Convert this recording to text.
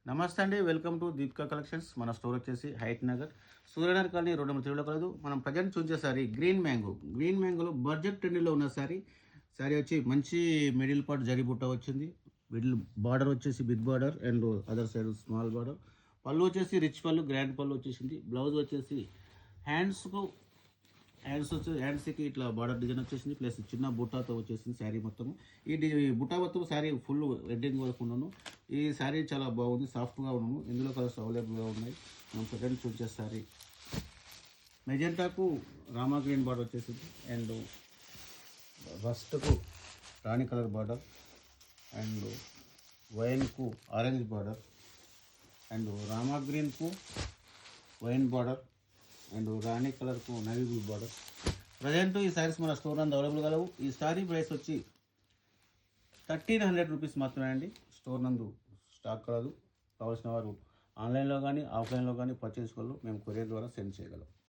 నమస్తే అండి, welcome to Deepika collections. మన స్టోర్ వచ్చేసి హైట్ నగర్ సూర్యనగర్ కాలనీ 2 కలదు. మనం ప్రజెంట్ చూసే సారీ గ్రీన్ మ్యాంగోలో బడ్జెట్ ట్రెండ్లో ఉన్న సారీ వచ్చి మంచి మిడిల్ పార్ట్ జరీ బుట్ట వచ్చింది. మిడిల్ బార్డర్ వచ్చేసి big border and other side small border. పళ్ళు వచ్చేసి రిచ్ పళ్ళు, గ్రాండ్ పళ్ళు వచ్చేసింది. బ్లౌజ్ వచ్చేసి హ్యాండ్స్కి ఇట్లా బార్డర్ డిజైన్ వచ్చేసింది, ప్లస్ చిన్న బుట్టాతో వచ్చేసింది శారీ మొత్తం. ఈ బుట్ట మొత్తం శారీ ఫుల్ వెడ్డింగ్ వరకు ఉన్నాను. ఈ శారీ చాలా బాగుంది, సాఫ్ట్గా ఉన్నాను. ఇందులో కలర్స్ అవైలబుల్గా ఉన్నాయి. మనం సెకండ్ చూసే శారీ మెజెంటాకు రామా గ్రీన్ బార్డర్ వచ్చేసింది అండ్ రస్ట్కు రాణి కలర్ బార్డర్ అండ్ వైన్కు ఆరెంజ్ బార్డర్ అండ్ రామా గ్రీన్కు వైన్ బార్డర్ అండ్ రాణి కలర్కు నవీ బ్లూ బార్డర్. ప్రజెంట్ ఈ శారీస్ మన స్టోర్ నందు అవైలబుల్ కలవు. ఈ శారీ ప్రైస్ వచ్చి 1300 రూపీస్ మాత్రమే అండి. స్టోర్ నందు స్టాక్ కలదు. కావాల్సిన వారు ఆన్లైన్లో కానీ ఆఫ్లైన్లో కానీ పర్చేస్ చేసుకోవాలి. మేము కొరియర్ ద్వారా సెండ్ చేయగలం.